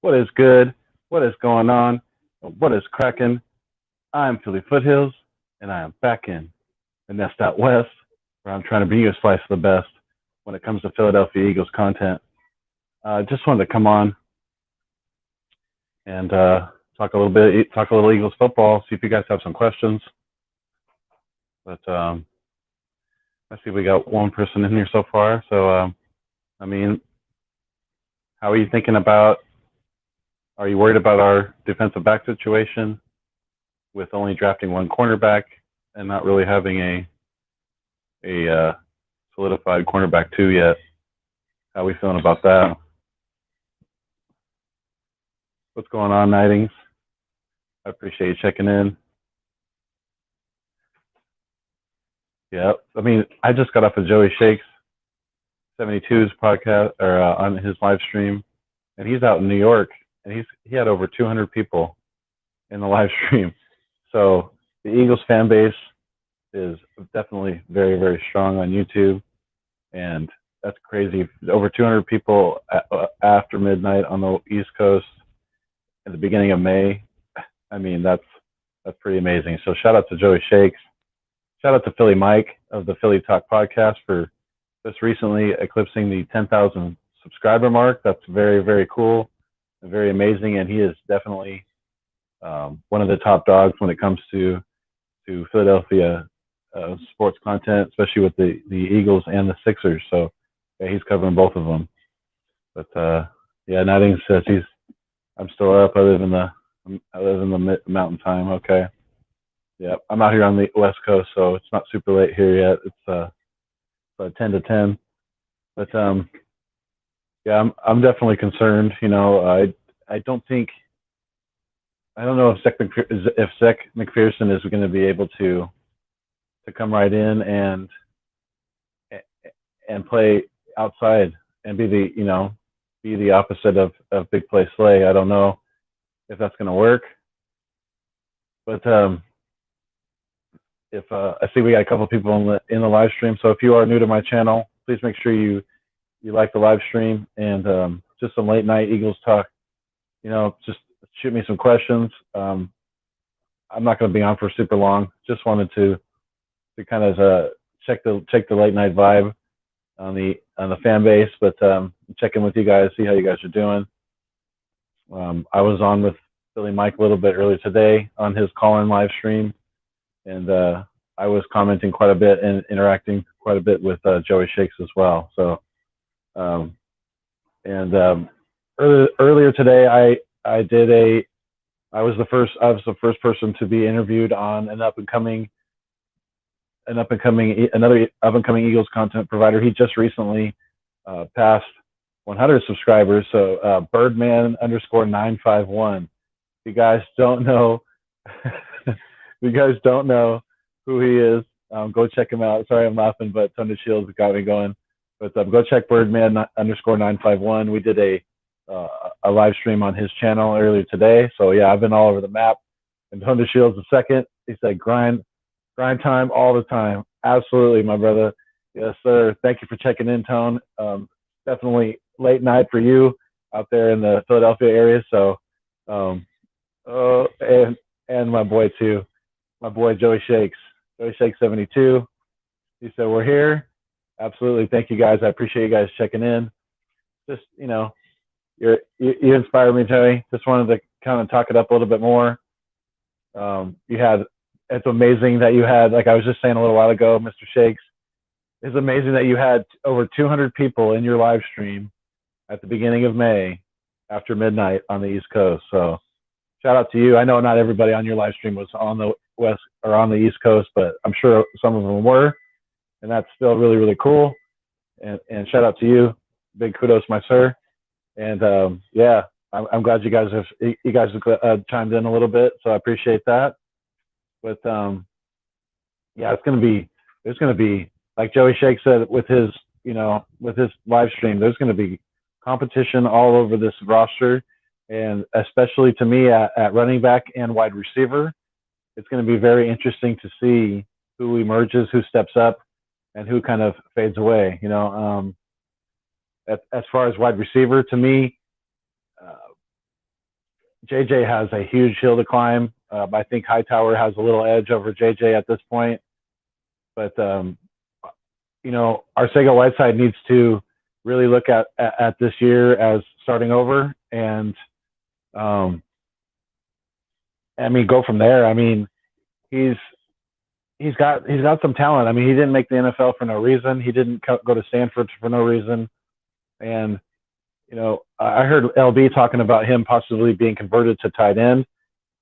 What is good? What is going on? What is cracking? I'm Philly Foothills, and I am back in the Nest Out West, where I'm trying to bring you a slice of the best when it comes to Philadelphia Eagles content. Just wanted to come on and talk a little Eagles football, see if you guys have some questions. But I see we got one person in here so far. So, I mean, how are you thinking about? Are you worried about our defensive back situation with only drafting one cornerback and not really having a solidified cornerback two yet? How are we feeling about that? What's going on, Nightings? I appreciate you checking in. Yeah, I mean, I just got off of Joey Shakes 72's podcast or on his live stream, and he's out in New York, and he had over 200 people in the live stream. So the Eagles fan base is definitely very, very strong on YouTube, and that's crazy. Over 200 people after midnight on the East Coast at the beginning of May. I mean, that's pretty amazing. So shout out to Joey Shakes. Shout out to Philly Mike of the Philly Talk podcast for just recently eclipsing the 10,000 subscriber mark. That's very, very cool and very amazing. And he is definitely one of the top dogs when it comes to Philadelphia sports content, especially with the Eagles and the Sixers. So yeah, he's covering both of them. But yeah, Notting says I'm still up. I live in the mountain time. Okay. Yeah, I'm out here on the West Coast, so it's not super late here yet. It's 10 to 10. But yeah, I'm definitely concerned. You know, I don't know if Zech McPhearson is going to be able to come right in and play outside and be the opposite of Big Play Slay. I don't know if that's going to work, but if I see we got a couple of people in the live stream. So if you are new to my channel, please make sure you like the live stream and just some late night Eagles talk. You know, just shoot me some questions. I'm not going to be on for super long. Just wanted to kind of check the late night vibe on the fan base, but check in with you guys, see how you guys are doing. I was on with Philly Mike a little bit earlier today on his call-in live stream, and I was commenting quite a bit and interacting quite a bit with Joey Shakes as well. So, earlier today, I was the first person to be interviewed on another up and coming Eagles content provider. He just recently passed 100 subscribers. So Birdman _951. If you guys don't know, who he is, go check him out. Sorry, I'm laughing, but Thunder Shields got me going. But go check Birdman _951. We did a live stream on his channel earlier today. So yeah, I've been all over the map. And Thunder Shields the second, he said grind time all the time. Absolutely, my brother. Yes, sir. Thank you for checking in, Tone. Definitely late night for you out there in the Philadelphia area. So, and my boy too, my boy Joey Shakes 72. He said we're here. Absolutely. Thank you guys. I appreciate you guys checking in. Just you inspire me, Joey. Just wanted to kind of talk it up a little bit more. It's amazing that you had, like I was just saying a little while ago, Mr. Shakes, it's amazing that you had over 200 people in your live stream at the beginning of May after midnight on the East Coast. So shout out to you. I know not everybody on your live stream was on the West or on the East Coast, but I'm sure some of them were, and that's still really, really cool. And shout out to you. Big kudos, my sir. And yeah, I'm glad you guys have chimed in a little bit, so I appreciate that. But yeah, there's gonna be like Joey Shake said with his live stream. There's gonna be competition all over this roster, and especially to me at running back and wide receiver, it's gonna be very interesting to see who emerges, who steps up, and who kind of fades away. As far as wide receiver, to me, JJ has a huge hill to climb. I think Hightower has a little edge over JJ at this point. But, Arcega-Whiteside needs to really look at this year as starting over and, go from there. He's got some talent. He didn't make the NFL for no reason. He didn't go to Stanford for no reason. And, I heard LB talking about him possibly being converted to tight end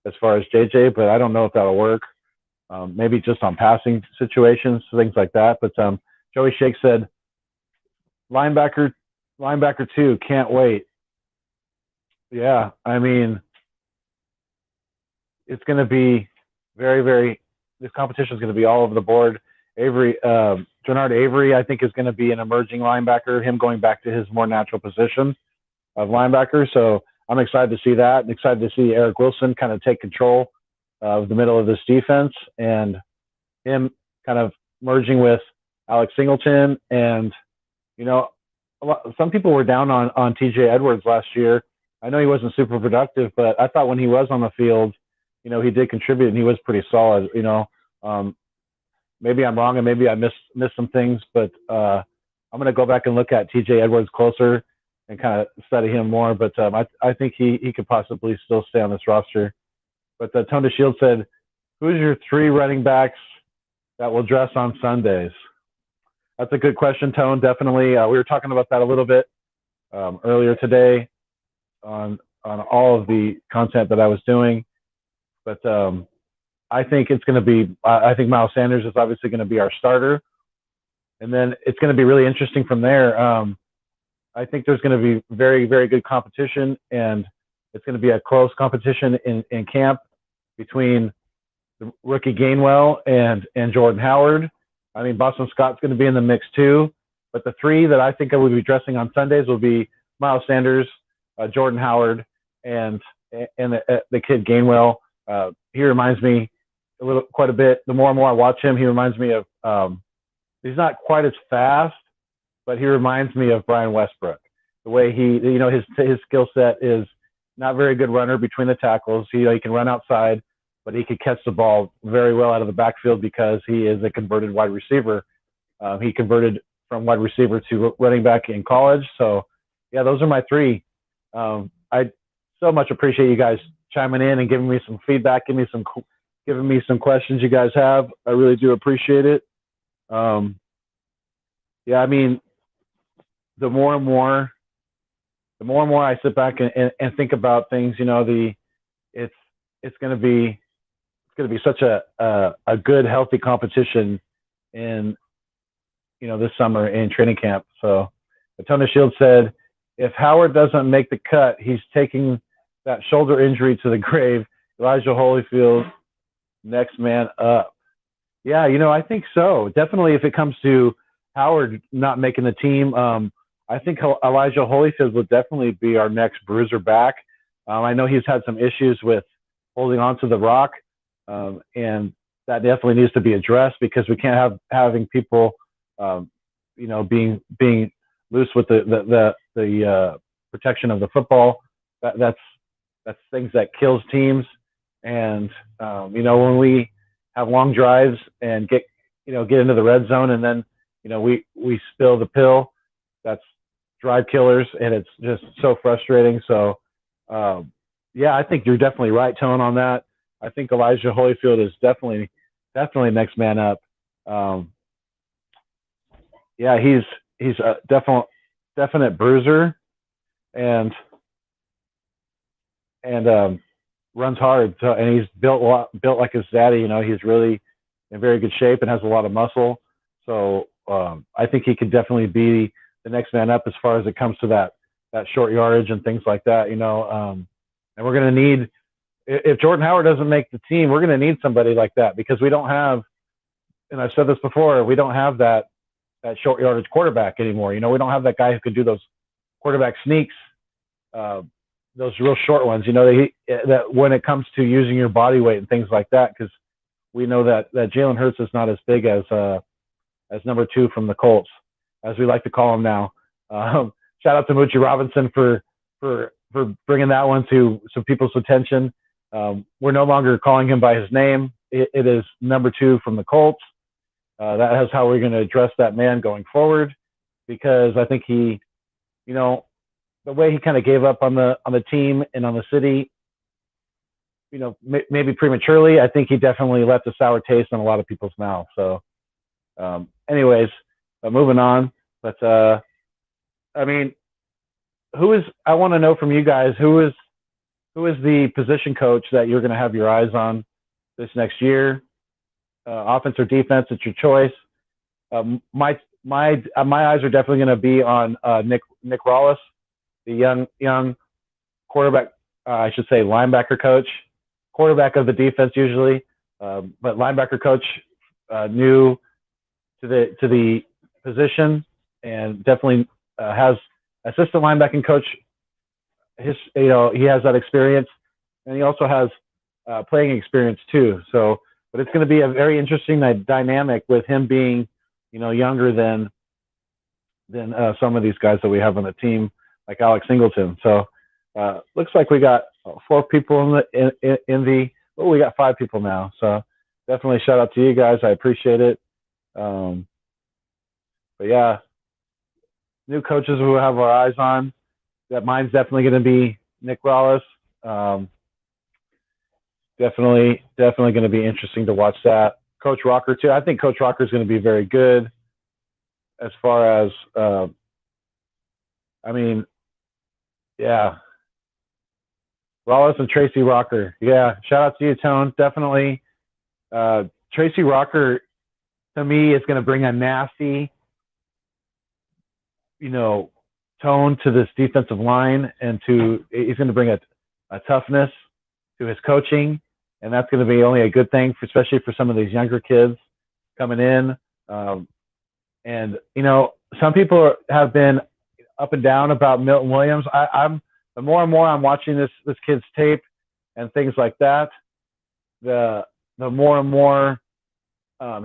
as far as JJ, but I don't know if that'll work. Maybe just on passing situations, things like that. But Joey Shake said, linebacker 2, can't wait. Yeah, it's going to be very, very. This competition is going to be all over the board. Genard Avery, I think, is going to be an emerging linebacker. Him going back to his more natural position of linebacker. So I'm excited to see that. I'm excited to see Eric Wilson kind of take control of the middle of this defense and him kind of merging with Alex Singleton. And, some people were down on TJ Edwards last year. I know he wasn't super productive, but I thought when he was on the field, he did contribute and he was pretty solid. Maybe I'm wrong and maybe I missed some things, but I'm going to go back and look at TJ Edwards closer and kind of study him more. But I think he could possibly still stay on this roster. But Tone DeShield said, who's your 3 running backs that will dress on Sundays? That's a good question, Tone. Definitely. We were talking about that a little bit earlier today on all of the content that I was doing. But I think it's going to be I think Miles Sanders is obviously going to be our starter. And then it's going to be really interesting from there. I think there's going to be very, very good competition, and it's going to be a close competition in camp between the rookie Gainwell and Jordan Howard. Boston Scott's going to be in the mix too. But the 3 that I think I will be dressing on Sundays will be Miles Sanders, Jordan Howard, and the kid Gainwell. He reminds me quite a bit. The more and more I watch him, he reminds me of. He's not quite as fast, but he reminds me of Brian Westbrook. The way his skill set is not very good runner between the tackles. He can run outside, but he could catch the ball very well out of the backfield because he is a converted wide receiver. He converted from wide receiver to running back in college. So, yeah, those are my 3. I so much appreciate you guys chiming in and giving me some feedback, giving me some questions you guys have. I really do appreciate it. The more and more I sit back and think about things, it's going to be such a good, healthy competition in, this summer in training camp. So Tony Shield said, if Howard doesn't make the cut, he's taking that shoulder injury to the grave. Elijah Holyfield, next man up. Yeah, I think so. Definitely if it comes to Howard not making the team, I think Elijah Holyfield will definitely be our next bruiser back. I know he's had some issues with holding on to the rock, and that definitely needs to be addressed because we can't having people, being loose with the protection of the football. That's things that kills teams. And when we have long drives and get into the red zone and then we spill the pill, that's drive killers, and it's just so frustrating. So I think you're definitely right, Tone, on that. I think Elijah Holyfield is definitely next man up. He's a definite bruiser and runs hard. So, and he's built like his daddy. He's really in very good shape and has a lot of muscle. So I think he could definitely be the next man up as far as it comes to that short yardage and things like that. And we're going to need, if Jordan Howard doesn't make the team, we're going to need somebody like that because we don't have, and I've said this before, we don't have that short yardage quarterback anymore. We don't have that guy who can do those quarterback sneaks, those real short ones, that when it comes to using your body weight and things like that, because we know that Jalen Hurts is not as big as number 2 from the Colts, as we like to call him now. Shout out to Moochie Robinson for for bringing that one to some people's attention. We're no longer calling him by his name. It is number 2 from the Colts. That is how we're going to address that man going forward, because I think he, the way he kind of gave up on the team and on the city, maybe prematurely, I think he definitely left a sour taste in a lot of people's mouths. So, anyways, moving on. But I mean, I want to know from you guys, who is the position coach that you're going to have your eyes on this next year? Offense or defense, it's your choice. My eyes are definitely going to be on Nick Rallis, the young quarterback, I should say linebacker coach, quarterback of the defense usually, but linebacker coach, new to the position, and definitely has assistant linebacking coach. He has that experience, and he also has playing experience too. So, but it's going to be a very interesting dynamic with him being, younger than some of these guys that we have on the team, like Alex Singleton. So, looks like we got 4 people we got 5 people now. So, definitely shout out to you guys. I appreciate it. But yeah, new coaches who have our eyes on. That mine's definitely going to be Nick Rallis. Definitely going to be interesting to watch that. Coach Rocker too. I think Coach Rocker is going to be very good. As far as, yeah, Rallis and Tracy Rocker. Yeah, shout out to you, Tone. Definitely, Tracy Rocker to me is going to bring a nasty, tone to this defensive line, and he's going to bring a toughness to his coaching, and that's going to be only a good thing, especially for some of these younger kids coming in. And some people have been up and down about Milton Williams. The more and more I'm watching this kid's tape and things like that, the more and more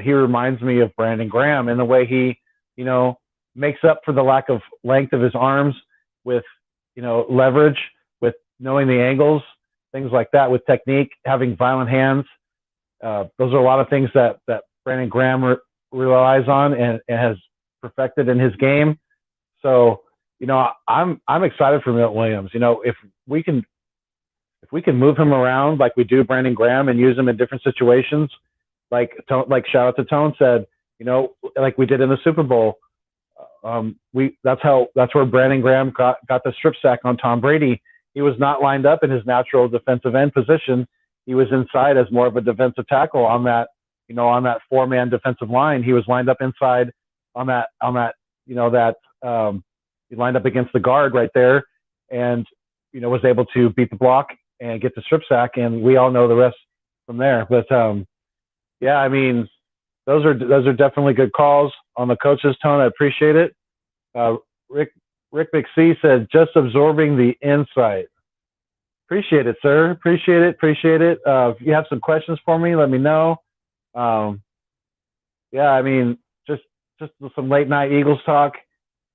he reminds me of Brandon Graham in the way he, makes up for the lack of length of his arms with, leverage, with knowing the angles, things like that, with technique, having violent hands. Those are a lot of things that Brandon Graham relies on and has perfected in his game. So, I'm excited for Milton Williams. If we can move him around like we do Brandon Graham and use him in different situations, like shout out to Tone said, like we did in the Super Bowl. That's where Brandon Graham got the strip sack on Tom Brady. He was not lined up in his natural defensive end position. He was inside as more of a defensive tackle on that 4-man defensive line. He was lined up inside on that he lined up against the guard right there, and was able to beat the block and get the strip sack, and we all know the rest from there. But yeah, those are definitely good calls on the coach's Tone. I appreciate it. Rick McSee said, just absorbing the insight. Appreciate it, sir. Appreciate it. If you have some questions for me, let me know. Yeah, just some late night Eagles talk.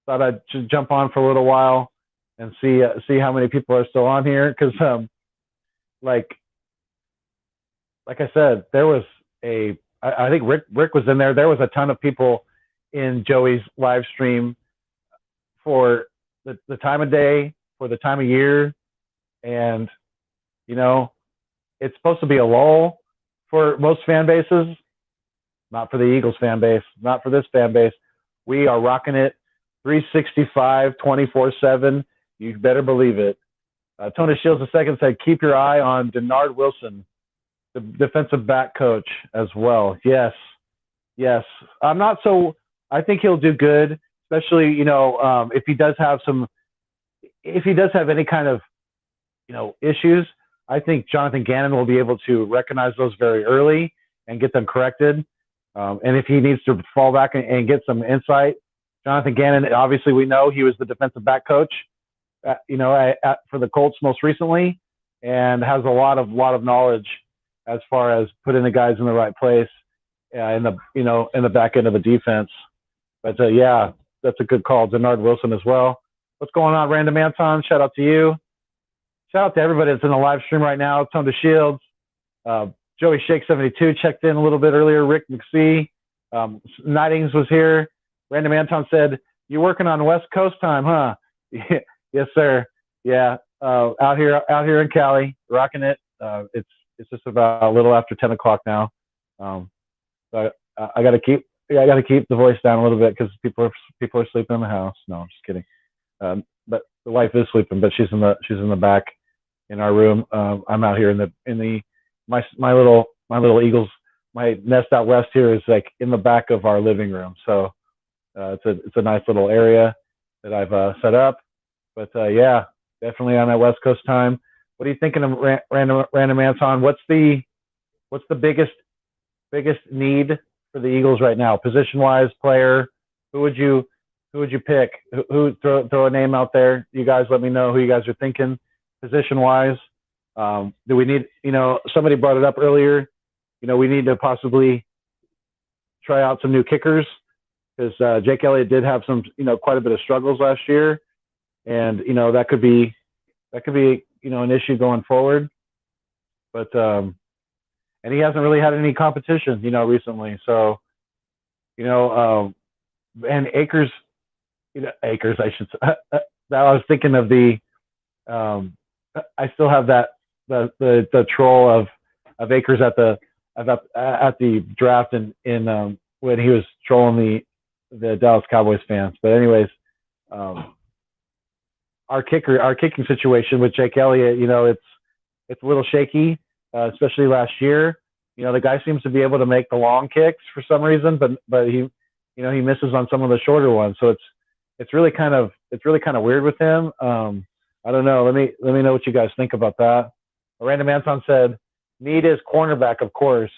Thought I'd just jump on for a little while and see how many people are still on here. Because, like I said, there was I think Rick was in there. There was a ton of people in Joey's live stream for the time of day, for the time of year. And, it's supposed to be a lull for most fan bases, not for the Eagles fan base, not for this fan base. We are rocking it 365, 24/7. You better believe it. Tony Shields II said, keep your eye on Denard Wilson, the defensive back coach as well. Yes. I think he'll do good, especially, if he does have any kind of, issues. I think Jonathan Gannon will be able to recognize those very early and get them corrected. And if he needs to fall back and get some insight, Jonathan Gannon, obviously we know he was the defensive back coach, for the Colts most recently, and has a lot of knowledge as far as putting the guys in the right place in the back end of the defense. But yeah, that's a good call. Denard Wilson as well. What's going on, Random Anton? Shout out to you. shout out to everybody that's in the live stream right now. Tone to Shields, Joey Shake 72 checked in a little bit earlier. Rick McSee, Nightings was here. Random Anton said, "You working on West Coast time, huh?" Yes, sir. Yeah, out here in Cali, rocking it. It's just about a little after 10 o'clock now. So I got to keep the voice down a little bit because people are sleeping in the house. No, I'm just kidding. But the wife is sleeping, but she's in the back in our room. I'm out here in my little Eagles. My nest out west here is like in the back of our living room. So it's a nice little area that I've set up. But yeah, definitely on that West Coast time. What are you thinking of Random Anton? What's the biggest need for the Eagles right now, position wise, player? Who would you pick? Who throw a name out there? You guys let me know who you guys are thinking position wise. Do we need, somebody brought it up earlier, we need to possibly try out some new kickers because Jake Elliott did have some, quite a bit of struggles last year. And, that could be, an issue going forward. But, and he hasn't really had any competition, recently. So, and Akers, I should say, I was thinking of I still have the troll of Akers at the draft in when he was trolling the Dallas Cowboys fans. But anyways, our kicking situation with Jake Elliott, it's a little shaky, especially last year. The guy seems to be able to make the long kicks for some reason, but he misses on some of the shorter ones. So it's really kind of weird with him. I don't know. Let me know what you guys think about that. Random Anton said, need is cornerback, of course.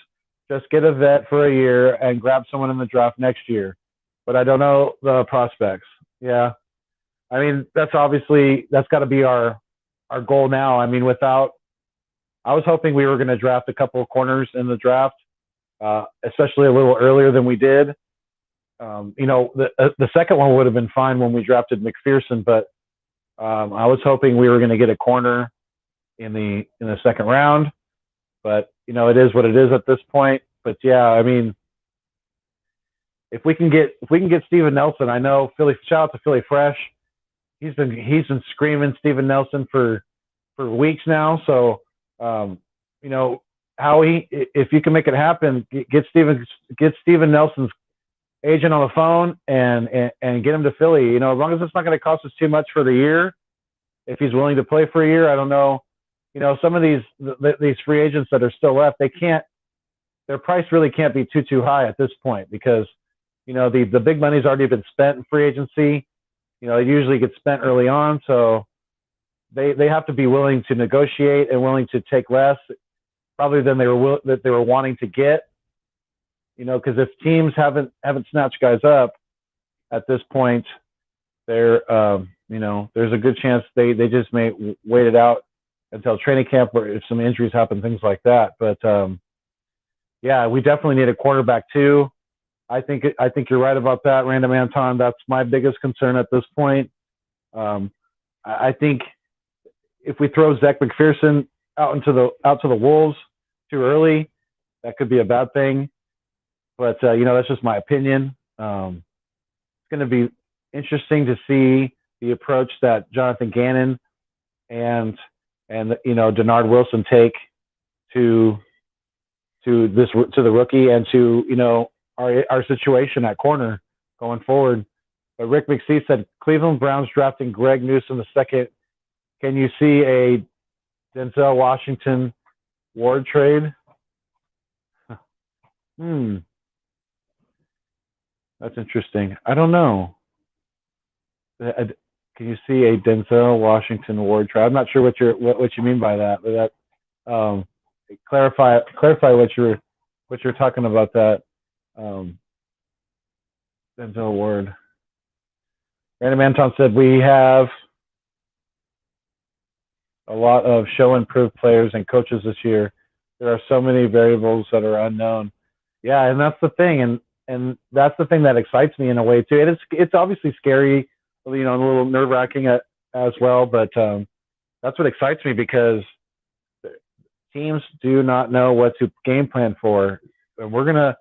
Just get a vet for a year and grab someone in the draft next year. But I don't know the prospects. Yeah. I mean, that's got to be our goal now. I mean, I was hoping we were going to draft a couple of corners in the draft, especially a little earlier than we did. The second one would have been fine when we drafted McPherson, but I was hoping we were going to get a corner in the second round. But it is what it is at this point. But yeah, I mean, if we can get Steven Nelson, I know shout out to Philly Fresh. He's been screaming Steven Nelson for weeks now. So Howie, if you can make it happen, get Steven Nelson's agent on the phone and get him to Philly. As long as it's not going to cost us too much for the year, if he's willing to play for a year. I don't know. Some of these free agents that are still left, their price really can't be too high at this point because the big money's already been spent in free agency. It usually gets spent early on, so they have to be willing to negotiate and willing to take less, probably than they were wanting to get. Because if teams haven't snatched guys up at this point, there's a good chance they just may wait it out until training camp or if some injuries happen, things like that. But yeah, we definitely need a quarterback too. I think you're right about that, Random Anton. That's my biggest concern at this point. I think if we throw Zach McPherson out to the wolves too early, that could be a bad thing. But that's just my opinion. It's going to be interesting to see the approach that Jonathan Gannon and Denard Wilson take to the rookie and to our situation at corner going forward. But Rick McSee said Cleveland Browns drafting Greg Newsome II. Can you see a Denzel Washington Ward trade? That's interesting. I don't know. Can you see a Denzel Washington Ward trade? I'm not sure what you mean by that. But that clarify what you're talking about. That Denzel Ward. Random Anton said we have a lot of show and prove players and coaches this year. There are so many variables that are unknown. Yeah, and that's the thing, and that's the thing that excites me in a way too. It's obviously scary, a little nerve wracking as well. But that's what excites me because teams do not know what to game plan for. And we're gonna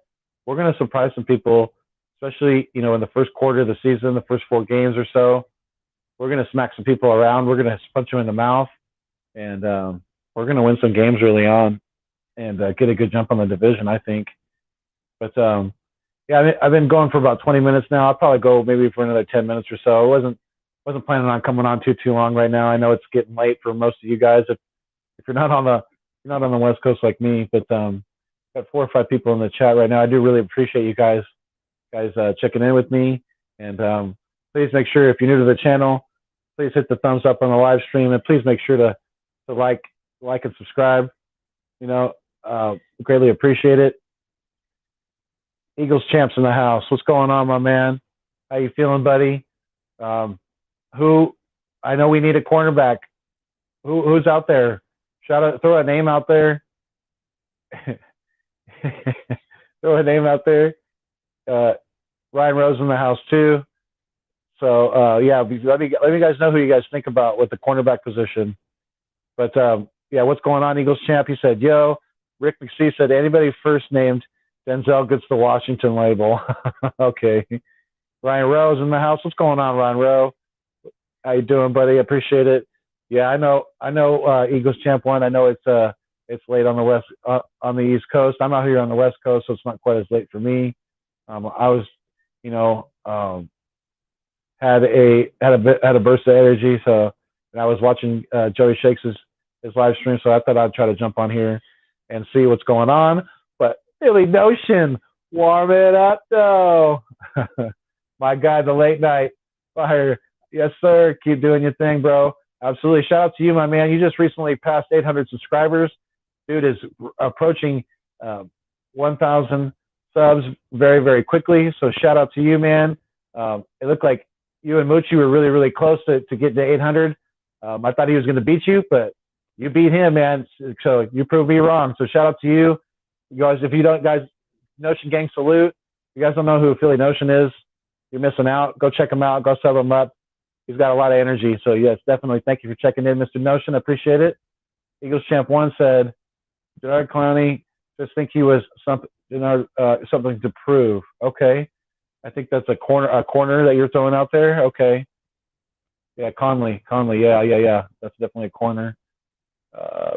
surprise some people, especially in the first quarter of the season, the first 4 games or so. We're gonna smack some people around. We're gonna punch them in the mouth, and we're gonna win some games early on and get a good jump on the division, I think. But yeah, I've been going for about 20 minutes now. I'll probably go maybe for another 10 minutes or so. I wasn't planning on coming on too long right now. I know it's getting late for most of you guys. If you're not on the West Coast like me, but got 4 or 5 people in the chat right now. I do really appreciate you guys checking in with me. And please make sure, if you're new to the channel, please hit the thumbs up on the live stream, and please make sure to like and subscribe. Greatly appreciate it. Eagles champs in the house. What's going on, my man? How you feeling, buddy? Who? I know we need a cornerback. Who's out there? Throw a name out there. Throw a name out there. Ryan Rose in the house too. So yeah, let me guys know who you guys think about with the cornerback position. But yeah, what's going on, Eagles champ? He said, "Yo." Rick McSee said, "Anybody first named Denzel gets the Washington label." Okay. Ryan Rose in the house. What's going on, Ryan Rowe? How you doing, buddy? Appreciate it. Yeah, I know. Eagles champ 1. I know it's late on the East Coast. I'm out here on the West Coast, so it's not quite as late for me. I was, had a burst of energy, and I was watching Joey Shakes' his live stream, so I thought I'd try to jump on here and see what's going on. But Philly Notion, warm it up though. My guy, the late night fire. Yes, sir. Keep doing your thing, bro. Absolutely. Shout out to you, my man. You just recently passed 800 subscribers. Dude is approaching 1,000 subs very, very quickly. So shout out to you, man. It looked like you and Moochie were really, really close to get to 800. I thought he was going to beat you, but you beat him, man. So you proved me wrong. So shout out to you. You guys, if you don't, guys, Notion Gang salute. If you guys don't know who Philly Notion is, you're missing out. Go check him out. Go sub him up. He's got a lot of energy. So yes, definitely. Thank you for checking in, Mr. Notion. I appreciate it. Eagles Champ 1 said, Jadeveon Clowney, just think he was something to prove. Okay. I think that's a corner that you're throwing out there. Okay. Yeah, Conley. Yeah. That's definitely a corner.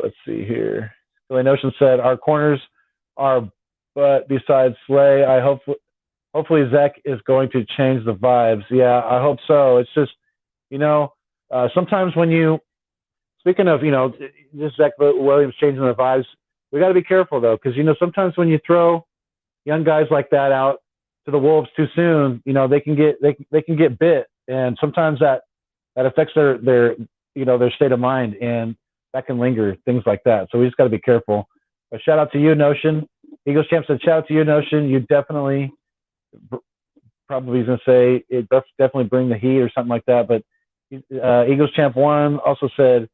Let's see here. Philly Notion said, our corners are, but besides Slay, hopefully Zach is going to change the vibes. Yeah, I hope so. It's just, sometimes when speaking of, just Zach Williams changing the vibes, we got to be careful though, because sometimes when you throw young guys like that out to the wolves too soon, they can get bit, and sometimes that affects their state of mind, and that can linger, things like that. So we just got to be careful. But shout out to you, Notion. Eagles Champ said, shout out to you, Notion. You definitely, probably going to say it definitely bring the heat or something like that. But Eagles Champ 1 also said,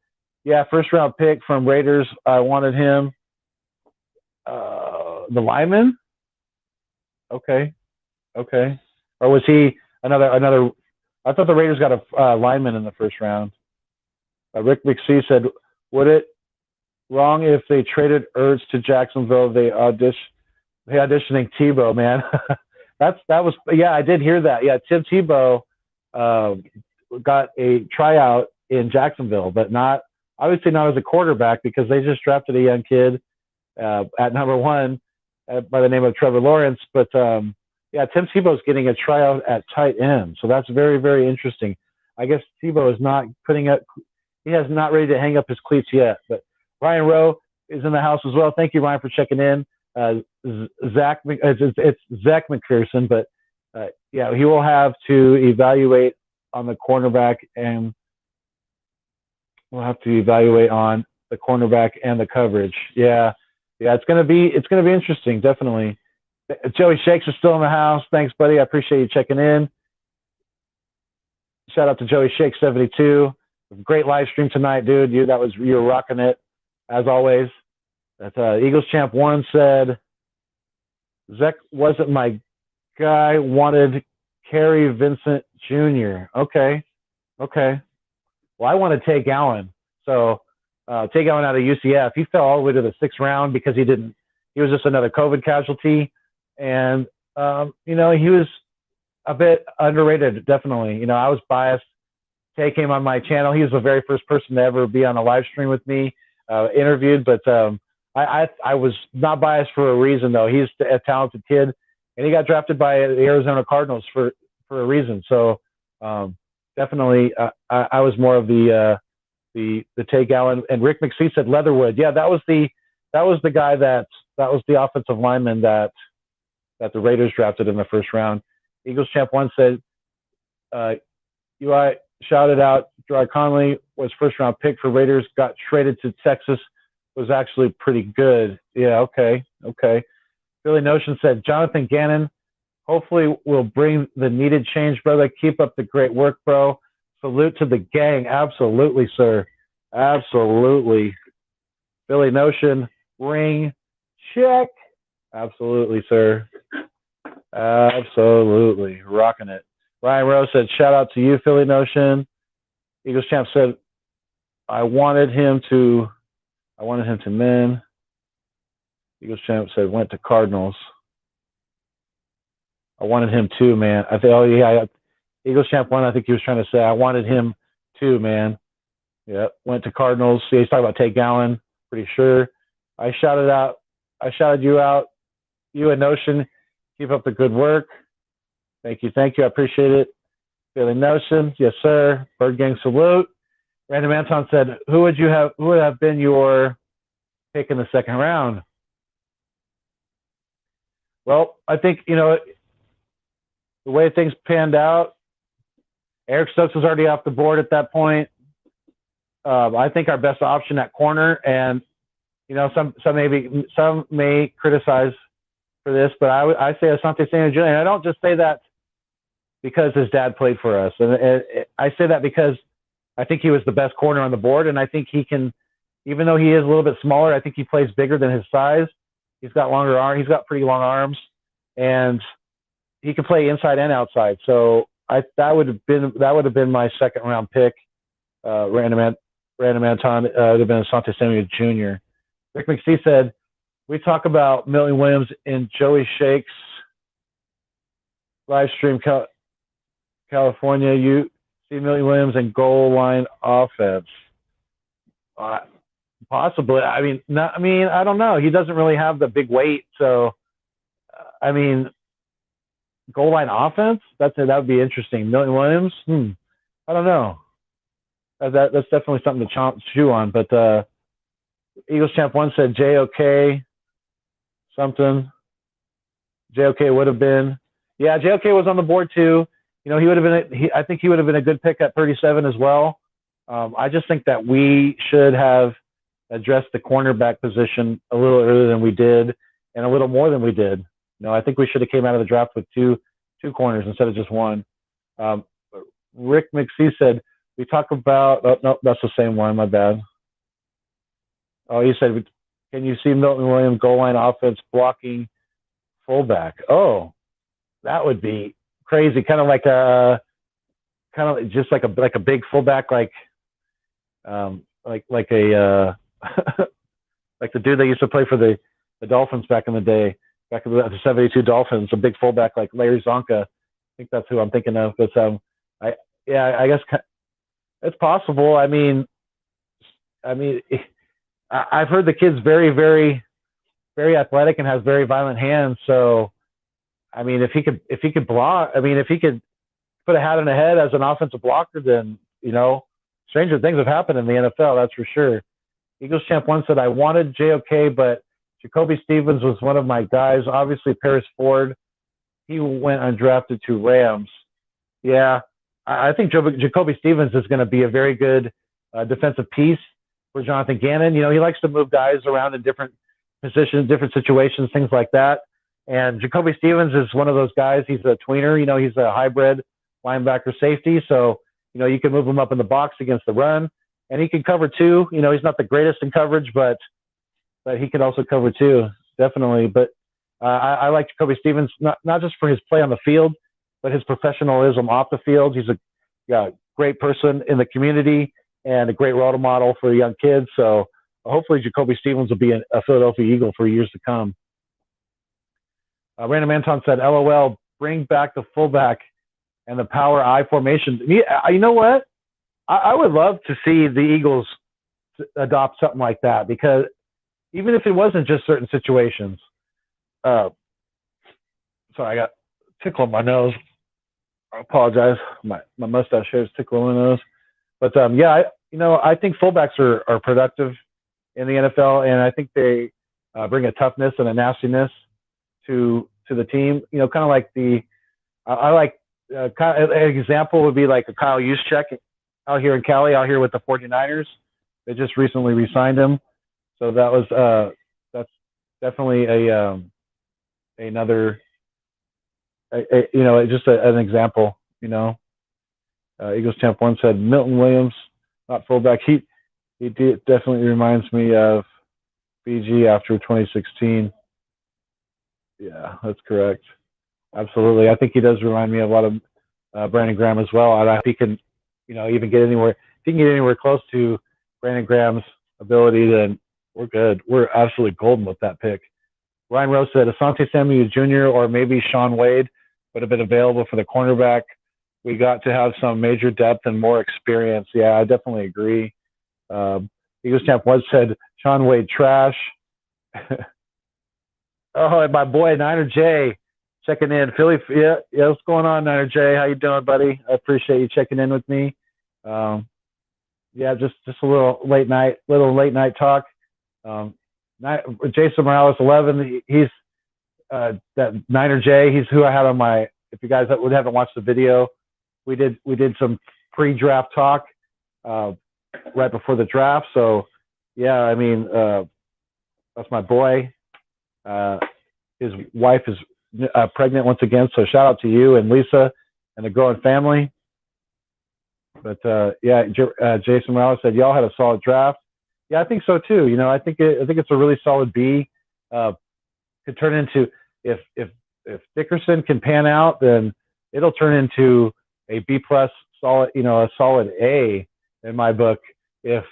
yeah, first round pick from Raiders. I wanted him. The lineman? Okay. Or was he another? I thought the Raiders got a lineman in the first round. Rick McSee said, would it wrong if they traded Ertz to Jacksonville? They auditioning Tebow, man. that was, yeah, I did hear that. Yeah, Tim Tebow got a tryout in Jacksonville, but obviously not as a quarterback, because they just drafted a young kid at number 1 by the name of Trevor Lawrence. But yeah, Tim Tebow's getting a tryout at tight end, so that's very, very interesting. I guess Tebow is not he has not ready to hang up his cleats yet. But Ryan Rowe is in the house as well. Thank you, Ryan, for checking in. It's Zach McPherson, but yeah, he will have to evaluate on the cornerback, and we'll have to evaluate on the cornerback and the coverage. Yeah, it's gonna be interesting, definitely. Joey Shakes is still in the house. Thanks, buddy. I appreciate you checking in. Shout out to Joey Shakes 72. Great live stream tonight, dude. You were rocking it as always. That Eagles Champ 1 said, Zach wasn't my guy. Wanted Kerry Vincent Jr. Okay. Well, I want to take Allen. So Tay Gowan out of UCF, he fell all the way to the 6th round because he was just another COVID casualty. And, he was a bit underrated, definitely. I was biased. Tay came on my channel. He was the very first person to ever be on a live stream with me, interviewed. But I was not biased for a reason, though. He's a talented kid, and he got drafted by the Arizona Cardinals for a reason. So definitely, I was more of the Tay Gowan. And Rick McPhee said Leatherwood. Yeah, that was the guy that was the offensive lineman that the Raiders drafted in the 1st round. Eagles Champ 1 said, UI shouted out Gerard Conley was 1st round pick for Raiders, got traded to Texas, was actually pretty good. Yeah, okay. Billy Notion said, Jonathan Gannon hopefully will bring the needed change, brother. Keep up the great work, bro. Salute to the gang. Absolutely, sir. Absolutely. Billy Notion, ring, check. Absolutely, sir. Absolutely. Rocking it. Ryan Rose said, shout out to you, Philly Notion. Eagles Champ said, I wanted him to men. Eagles Champ said, went to Cardinals. I wanted him too, man. I think, Eagles Champ 1, I think he was trying to say, I wanted him too, man. Yeah, went to Cardinals. Yeah, he's talking about Tay Gowan, pretty sure. I shouted you out. You and Notion, keep up the good work. Thank you. I appreciate it. Billy Notion, yes, sir. Bird Gang salute. Random Anton said, who would have been your pick in the 2nd round? Well, I think, the way things panned out, Eric Stokes was already off the board at that point. I think our best option at corner, and some may criticize for this, but I say Asante Samuel Jr. And I don't just say that because his dad played for us, and I say that because I think he was the best corner on the board, and I think he can, even though he is a little bit smaller, I think he plays bigger than his size. He's got longer arms. He's got pretty long arms, and he can play inside and outside. So that would have been my 2nd round pick. Random Anton would have been Asante Samuel Jr. Rick McPhee said, we talk about Milton Williams in Joey Shakes live stream California. You see Milton Williams in goal line offense. Possibly. I don't know. He doesn't really have the big weight. So, goal line offense? That would be interesting. Milton Williams? I don't know. That's definitely something to chew on. But Eagles Champ 1 said JOK something. JOK would have been. Yeah, JOK was on the board too. He would have been. I think he would have been a good pick at 37 as well. I just think that we should have addressed the cornerback position a little earlier than we did, and a little more than we did. I think we should have came out of the draft with two corners instead of just one. Rick McPhee said, we talk about, oh, no, that's the same one, my bad. Oh, he said, can you see Milton Williams goal line offense blocking fullback? Oh, that would be crazy. Kind of just like a big fullback, like a like the dude that used to play for the Dolphins back in the day, back in the 72 Dolphins, a big fullback like Larry Zonka. I think that's who I'm thinking of. But I guess it's possible. I've heard the kid's very, very, very athletic and has very violent hands. So, if he could block, if he could put a hat on the head as an offensive blocker, then, stranger things have happened in the NFL, that's for sure. Eagles Champ 1 said, I wanted JOK, but Jacoby Stevens was one of my guys. Obviously, Paris Ford, he went undrafted to Rams. Yeah, I think Jacoby Stevens is going to be a very good defensive piece for Jonathan Gannon. He likes to move guys around in different positions, different situations, things like that. And Jacoby Stevens is one of those guys. He's a tweener. He's a hybrid linebacker safety. So, you can move him up in the box against the run. And he can cover too. He's not the greatest in coverage, but he can also cover too, definitely. But I like Jacoby Stevens, not just for his play on the field, but his professionalism off the field. He's a great person in the community. and a great role model for young kids. So hopefully Jacoby Stevens will be a Philadelphia Eagle for years to come. Random Anton said, LOL, bring back the fullback and the power I formation. You know what? I would love to see the Eagles adopt something like that, because even if it wasn't just certain situations. Sorry, I got a tickle on my nose. I apologize. My mustache hair is tickling my nose. But yeah, I think fullbacks are productive in the NFL, and I think they bring a toughness and a nastiness to the team. Kind of like I like kind of, an example would be like a Kyle Juszczyk out here in Cali, out here with the 49ers. They just recently re-signed him, so that's definitely another just an example. Eagles Champ 1 said Milton Williams, not fullback. He definitely reminds me of BG after 2016. Yeah, that's correct. Absolutely. I think he does remind me a lot of Brandon Graham as well. And if he can, even get anywhere, if he can get anywhere close to Brandon Graham's ability, then we're good. We're absolutely golden with that pick. Ryan Rose said Asante Samuel Jr. or maybe Sean Wade would have been available for the cornerback. We got to have some major depth and more experience. Yeah, I definitely agree. Eagles Champ once said Sean Wade trash. Oh, and my boy Niner J checking in. Philly, yeah, what's going on, Niner J? How you doing, buddy? I appreciate you checking in with me. Yeah, just a little late night talk. Jason Morales 11. He's that Niner J. He's who I had on my. If you guys haven't watched the video, we did some pre-draft talk right before the draft. So yeah, I mean that's my boy. His wife is pregnant once again, so shout out to you and Lisa and the growing family. But yeah, Jason Morales said y'all had a solid draft. Yeah, I think so too. I think it's a really solid B. Could turn into if Dickerson can pan out, then it'll turn into a B plus solid, a solid A in my book. If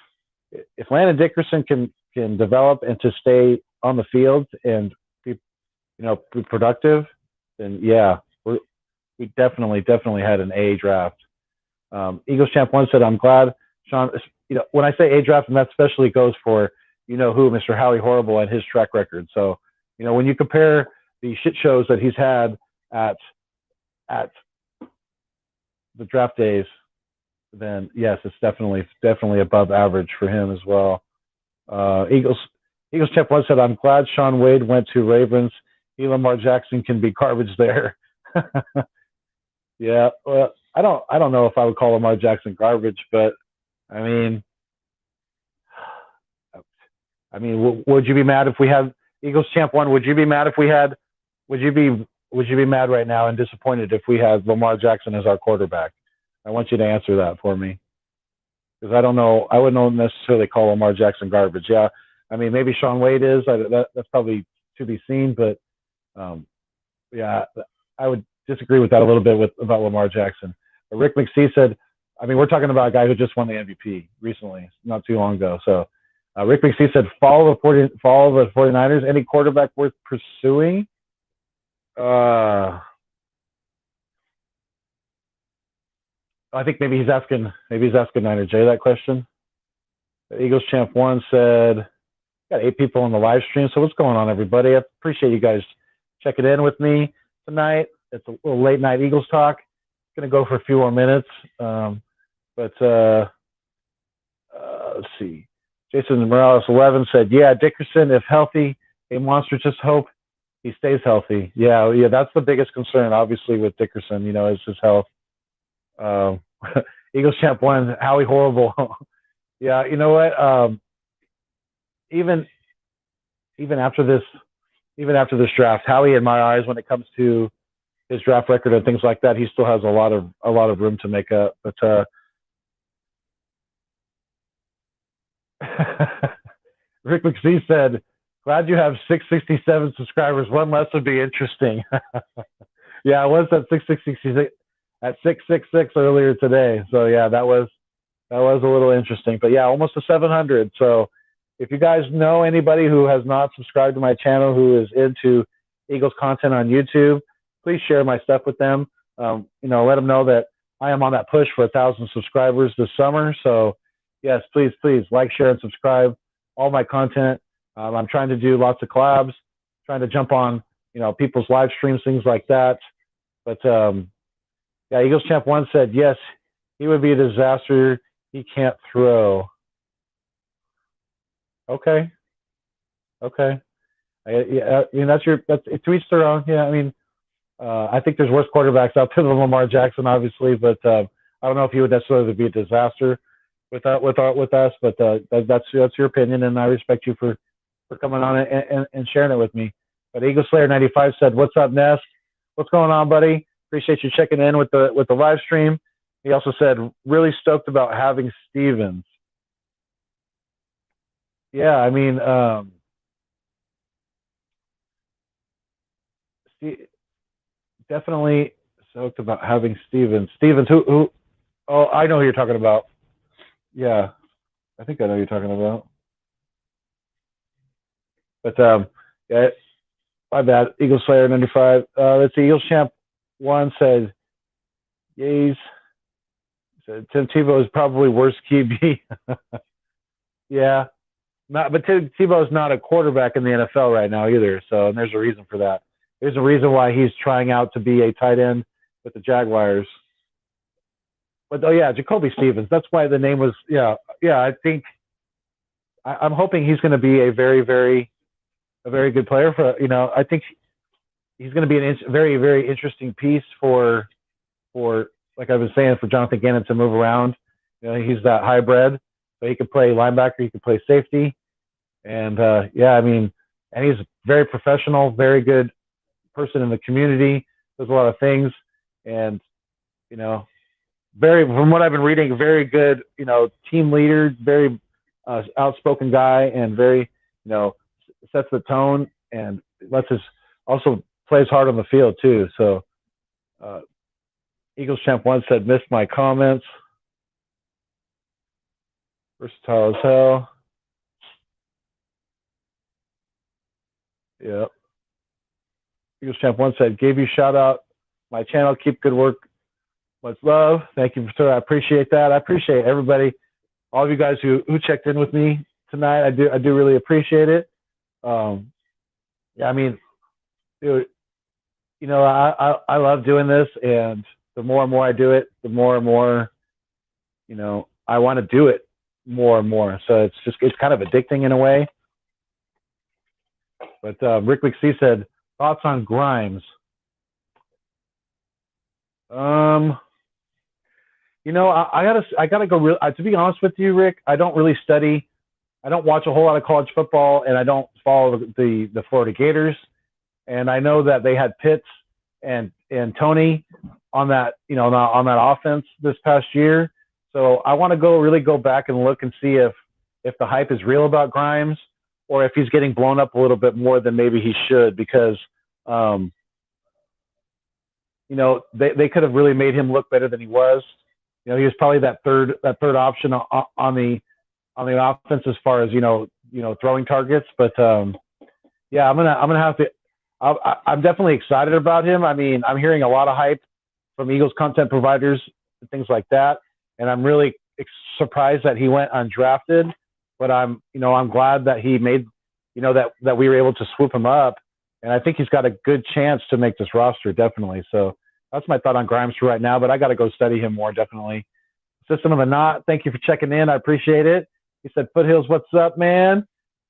Landon Dickerson can develop and to stay on the field and be productive, then yeah, we definitely had an A draft. Eagles Champ 1 said, I'm glad Sean, when I say A draft, and that especially goes for, who, Mr. Howie Horrible and his track record. So, when you compare the shit shows that he's had at the draft days, then yes, it's definitely above average for him as well. Eagles Champ 1 said, I'm glad Sean Wade went to Ravens. Lamar Jackson can be garbage there. Yeah, well, I don't know if I would call Lamar Jackson garbage, but I mean, would you be mad if we had Eagles Champ 1? Would you be mad if we had? Would you be mad right now and disappointed if we had Lamar Jackson as our quarterback? I want you to answer that for me, because I don't know. I wouldn't necessarily call Lamar Jackson garbage. Yeah, I mean, maybe Sean Wade is. That's probably to be seen, but yeah, I would disagree with that a little bit about Lamar Jackson. Rick McSee said, I mean, we're talking about a guy who just won the MVP recently, not too long ago. So Rick McSee said, follow the 49ers. Any quarterback worth pursuing? I think maybe he's asking Niner J that question. The Eagles Champ 1 said, got 8 people on the live stream. So what's going on, everybody? I appreciate you guys checking in with me tonight. It's a little late night Eagles talk. It's going to go for a few more minutes. But let's see. Jason Morales 11 said, yeah, Dickerson, if healthy, a monster, just hope he stays healthy. Yeah, that's the biggest concern, obviously, with Dickerson, is his health. Eagles Champ 1, Howie Horrible. Yeah, you know what? Even after this draft, Howie, in my eyes, when it comes to his draft record and things like that, he still has a lot of room to make up. But Rick McSee said, glad you have 667 subscribers. One less would be interesting. Yeah, I was at 666 earlier today. So yeah, that was That was a little interesting, but yeah, almost to 700. So if you guys know anybody who has not subscribed to my channel who is into Eagles content on YouTube, please share my stuff with them. Let them know that I am on that push for 1,000 subscribers this summer. So yes, please like, share, and subscribe all my content. I'm trying to do lots of collabs, trying to jump on people's live streams, things like that. But yeah, Eagles Champ 1 said yes, he would be a disaster. He can't throw. Okay. I mean, that's to each their own. Yeah, I mean, I think there's worse quarterbacks out there than Lamar Jackson, obviously, but I don't know if he would necessarily be a disaster with us. But that's your opinion, and I respect you for coming on and sharing it with me. But Eagle Slayer 95 said, "What's up, Nest? What's going on, buddy? Appreciate you checking in with the live stream." He also said, "Really stoked about having Stevens." Yeah, I mean, definitely stoked about having Stevens. Stevens, who? Oh, I know who you're talking about. Yeah, I think I know who you're talking about. But yeah, my bad. Eagle Slayer 95. Let's see. Eagles Champ 1 said, "Yays." Said Tim Tebow is probably worse QB. Yeah, but Tim Tebow is not a quarterback in the NFL right now either. So, and there's a reason for that. There's a reason why he's trying out to be a tight end with the Jaguars. But oh yeah, Jacoby Stevens. That's why the name was. Yeah. I think I'm hoping he's going to be a very good player for. I think he's going to be a very very interesting piece for like I was saying, for Jonathan Gannon to move around. He's that hybrid, so he could play linebacker, he could play safety, and yeah, I mean, and he's very professional, very good person in the community, does a lot of things, and from what I've been reading, very good, team leader, very outspoken guy, and very, sets the tone and also plays hard on the field too. So Eagles Champ 1 said, "Missed my comments." Versatile as hell. Yeah. Eagles Champ 1 said, "Gave you shout out my channel. Keep good work. Much love." Thank you, sir. I appreciate that. I appreciate everybody, all of you guys who checked in with me tonight. I do really appreciate it. Yeah, I mean, dude, I love doing this, and the more and more I do it, the more and more, I want to do it more and more. So it's kind of addicting in a way. But Rick McC said, "Thoughts on Grimes?" I gotta go. To be honest with you, Rick, I don't really study. I don't watch a whole lot of college football, and I don't follow the Florida Gators. And I know that they had Pitts and Tony on that on that offense this past year. So I want to really go back and look and see if the hype is real about Grimes, or if he's getting blown up a little bit more than maybe he should, because they could have really made him look better than he was. He was probably that third option on the offense as far as throwing targets. But yeah, I'm gonna have to. I'm definitely excited about him. I mean, I'm hearing a lot of hype from Eagles content providers and things like that, and I'm really surprised that he went undrafted. But I'm glad that he made, that we were able to swoop him up, and I think he's got a good chance to make this roster, definitely. So that's my thought on Grimes for right now, but I got to go study him more, definitely. System of the Knot, thank you for checking in. I appreciate it. He said, "Foothills, what's up, man?"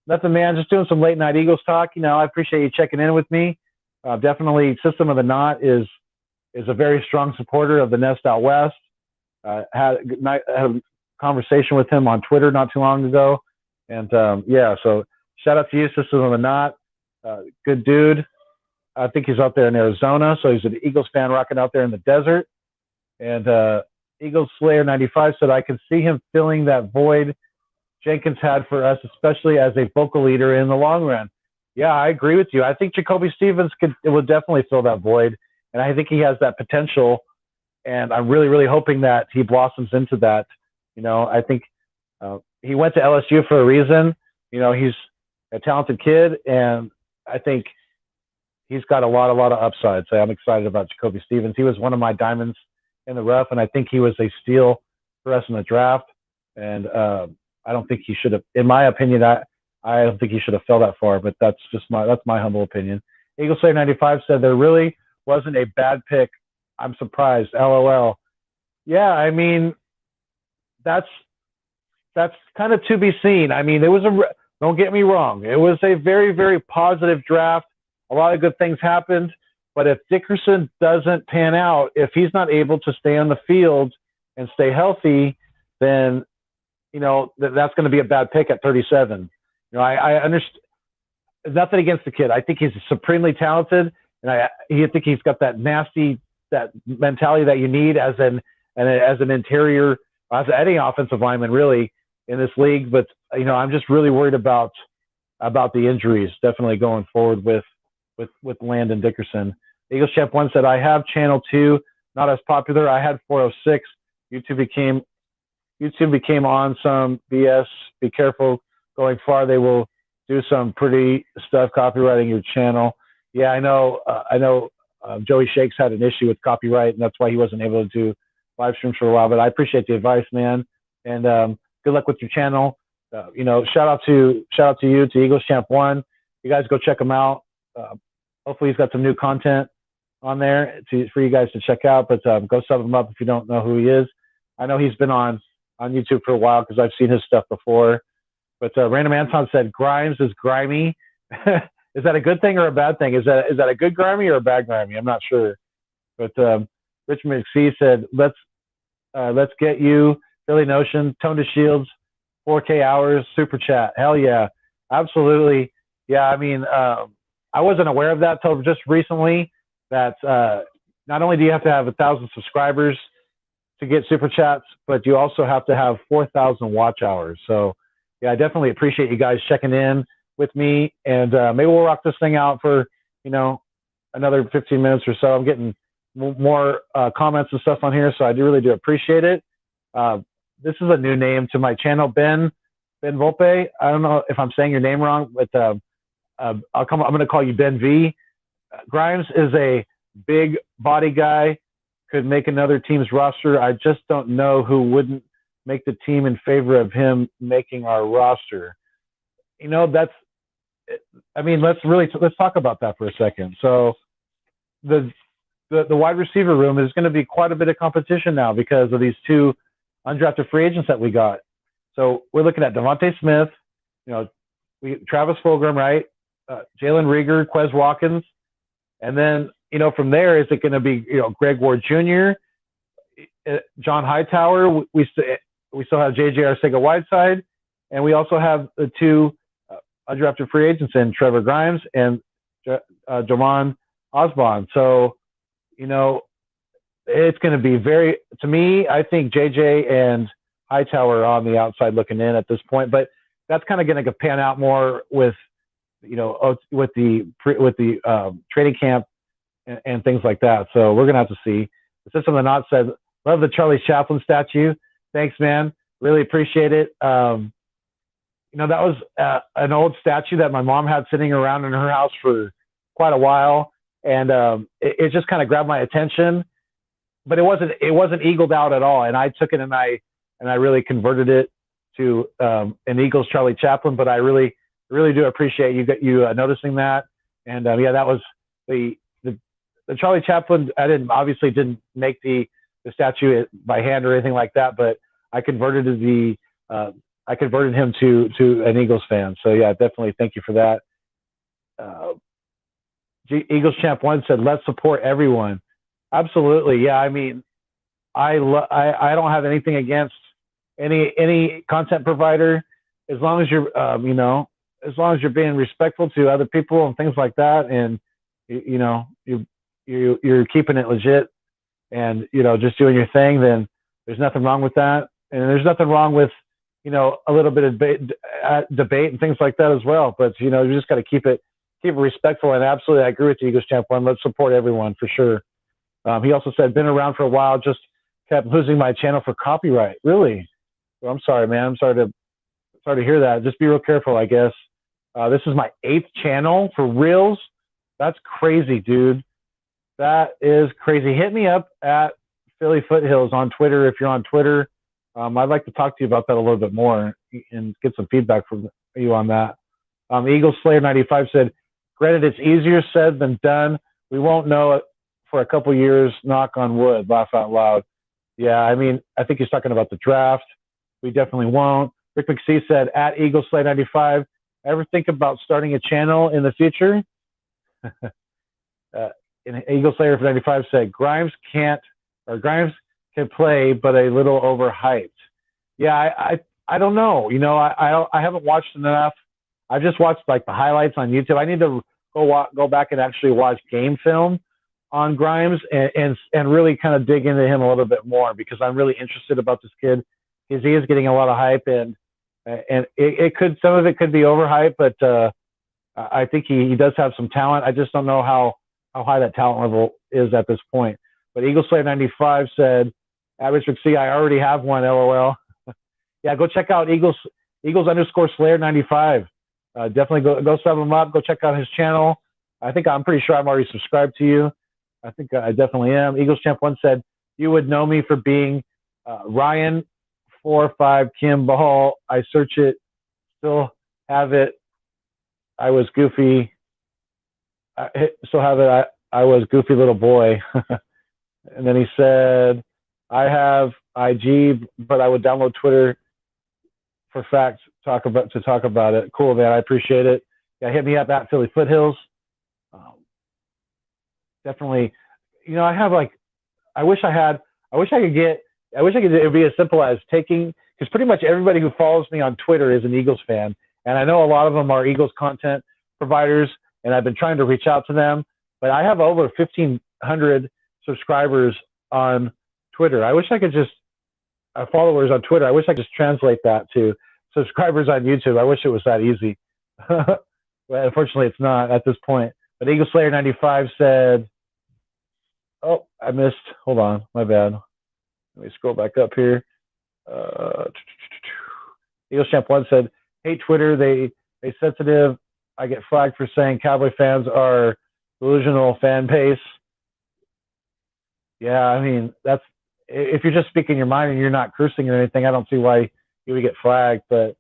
Nothing, man. Just doing some late night Eagles talk. I appreciate you checking in with me. Definitely, System of the Knot is a very strong supporter of the Nest Out West. Had a conversation with him on Twitter not too long ago, and yeah. So shout out to you, System of the Knot. Good dude. I think he's out there in Arizona, so he's an Eagles fan rocking out there in the desert. And Eagles Slayer 95 said, "I can see him filling that void Jenkins had for us, especially as a vocal leader in the long run." Yeah, I agree with you. I think Jacoby Stevens will definitely fill that void, and I think he has that potential. And I'm really, really hoping that he blossoms into that I think he went to LSU for a reason. He's a talented kid, and I think he's got a lot of upside. So I'm excited about Jacoby Stevens. He was one of my diamonds in the rough, and I think he was a steal for us in the draft. And I don't think he should have, in my opinion, I don't think he should have fell that far. But that's my humble opinion. Eagle Slayer 95 said there really wasn't a bad pick. I'm surprised. LOL. Yeah, I mean, that's kind of to be seen. I mean, don't get me wrong. It was a very, very positive draft. A lot of good things happened. But if Dickerson doesn't pan out, if he's not able to stay on the field and stay healthy, then, that's going to be a bad pick at 37. I understand. Nothing against the kid. I think he's supremely talented, and I think he's got that mentality that you need as an interior, as any offensive lineman really in this league. But I'm just really worried about the injuries definitely going forward with Landon Dickerson. Eagles Champ 1 said, I have channel 2, not as popular. I had 406. YouTube became on some BS. Be careful going far. They will do some pretty stuff copywriting your channel. Yeah, I know. Joey Shakes had an issue with copyright, and that's why he wasn't able to do live streams for a while. But I appreciate the advice, man, and good luck with your channel. Shout out to you, to Eagles Champ 1. You guys go check him out. Hopefully he's got some new content on there for you guys to check out. But go sub him up if you don't know who he is. I know he's been on YouTube for a while because I've seen his stuff before. But Random Anton said Grimes is grimy. Is that a good thing or a bad thing? Is that a good grimy or a bad grimy? I'm not sure. But Rich McPhee said, let's get you Philly Notion, Tone to Shields, 4K hours, super chat. Hell yeah, absolutely. Yeah, I mean, I wasn't aware of that till just recently. That not only do you have to have 1,000 subscribers to get super chats, but you also have to have 4,000 watch hours. So yeah, I definitely appreciate you guys checking in with me, and maybe we'll rock this thing out for another 15 minutes or so. I'm getting more comments and stuff on here, so I really do appreciate it. This is a new name to my channel, Ben Volpe. I don't know if I'm saying your name wrong, but I'm going to call you Ben V. Grimes is a big body guy, could make another team's roster. I just don't know who wouldn't make the team in favor of him making our roster. Let's talk about that for a second. So the wide receiver room is going to be quite a bit of competition now because of these two undrafted free agents that we got. So we're looking at Devontae Smith, Travis Fulgham, right? Jalen Rieger, Quez Watkins. And then, from there, is it going to be, Greg Ward Jr., John Hightower? We still have J.J. Arcega-Whiteside, and we also have the two undrafted free agents in Trevor Grimes and Jamon Osborne. So, it's going to be to me, I think J.J. and Hightower are on the outside looking in at this point, but that's kind of going to pan out more with the training camp and things like that. So we're going to have to see. The System of the Knot said, love the Charlie Chaplin statue. Thanks, man. Really appreciate it. That was an old statue that my mom had sitting around in her house for quite a while. And it just kind of grabbed my attention, but it wasn't eagled out at all. And I took it and I really converted it to an Eagles Charlie Chaplin, but I really do appreciate you noticing that. And that was the Charlie Chaplin. I didn't make the statue by hand or anything like that, but I converted him to an Eagles fan. So yeah, definitely thank you for that. Eagles Champ 1 said, let's support everyone. Absolutely. Yeah. I mean, I don't have anything against any content provider as long as you're, as long as you're being respectful to other people and things like that, and you're keeping it legit, and just doing your thing, then there's nothing wrong with that, and there's nothing wrong with a little bit of debate and things like that as well. But you just got to keep it respectful. And absolutely, I agree with you, Eagles Champ 1. Let's support everyone for sure. He also said, been around for a while, just kept losing my channel for copyright. Really? I'm sorry, man. I'm sorry to hear that. Just be real careful, I guess. This is my 8th channel for reals. That's crazy, dude. That is crazy. Hit me up at Philly Foothills on Twitter if you're on Twitter. I'd like to talk to you about that a little bit more and get some feedback from you on that. Eagle Slayer 95 said, granted, it's easier said than done. We won't know it for a couple years, knock on wood, laugh out loud. Yeah, I mean, I think he's talking about the draft. We definitely won't. Rick McSee said, at Eagle Slayer 95, ever think about starting a channel in the future? And Eagle Slayer 95 said, Grimes can play, but a little overhyped. Yeah, I don't know. You know, I haven't watched enough. I've just watched like the highlights on YouTube. I need to go back and actually watch game film on Grimes and really kind of dig into him a little bit more because I'm really interested about this kid because he is getting a lot of hype and some of it could be overhyped, but I think he does have some talent. I just don't know how high that talent level is at this point. But Eagle Slayer 95 said, Average McSee, I already have one, LOL. Yeah, go check out Eagles _ Slayer 95. Definitely go sub him up. Go check out his channel. I'm pretty sure I'm already subscribed to you. I think I definitely am. Eagles Champ 1 said, you would know me for being Ryan 45 Kim Bahal. I search it, still have it. I was goofy. I still have it. I was goofy little boy. And then he said, I have IG, but I would download Twitter for facts to talk about it. Cool, man. I appreciate it. Yeah, hit me up at Philly Foothills. Definitely, you know, I wish it would be as simple as taking, because pretty much everybody who follows me on Twitter is an Eagles fan. And I know a lot of them are Eagles content providers, and I've been trying to reach out to them. But I have over 1,500 subscribers on Twitter. I wish I could just, followers on Twitter, I wish I could just translate that to subscribers on YouTube. I wish it was that easy. But unfortunately, it's not at this point. But Eagle Slayer 95 said, oh, I missed. Hold on. My bad. Let me scroll back up here. Eagle Champ 1 said, hey, Twitter, they sensitive. I get flagged for saying Cowboy fans are delusional fan base. Yeah, I mean, that's, if you're just speaking your mind and you're not cursing or anything, I don't see why you would get flagged. But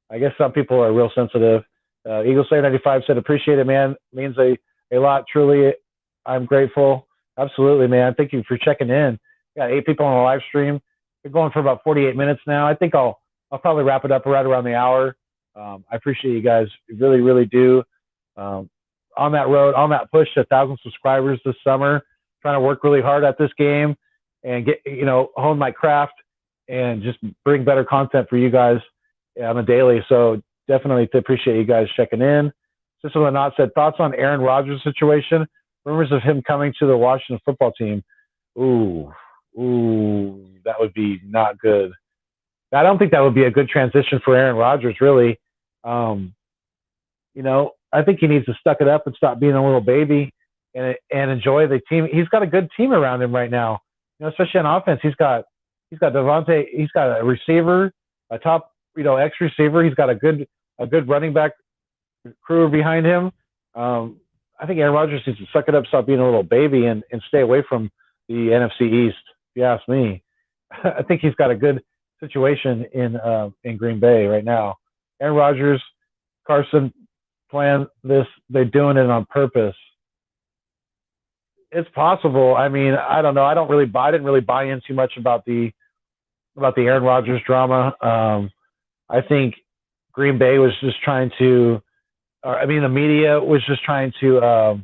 I guess some people are real sensitive. Eagle Slayer 95 said, appreciate it, man. Means a lot. Truly, I'm grateful. Absolutely, man. Thank you for checking in. Got 8 people on the live stream. We're going for about 48 minutes now. I think I'll probably wrap it up right around the hour. I appreciate you guys. Really, really do. On that road, on that push to 1,000 subscribers this summer, trying to work really hard at this game and get, hone my craft and just bring better content for you guys on a daily. So definitely appreciate you guys checking in. System of the Knot said, thoughts on Aaron Rodgers' situation? Rumors of him coming to the Washington football team. Ooh, that would be not good. I don't think that would be a good transition for Aaron Rodgers, really. I think he needs to suck it up and stop being a little baby and enjoy the team. He's got a good team around him right now, especially on offense. He's got Devontae. He's got a receiver, a top, X receiver. He's got a good running back crew behind him. I think Aaron Rodgers needs to suck it up, stop being a little baby, and stay away from the NFC East. If you ask me, I think he's got a good situation in Green Bay right now. Aaron Rodgers, Carson plan this. They're doing it on purpose. It's possible. I mean, I don't know. I didn't really buy in too much about the Aaron Rodgers drama. I think Green Bay was just trying to. The media was just trying to,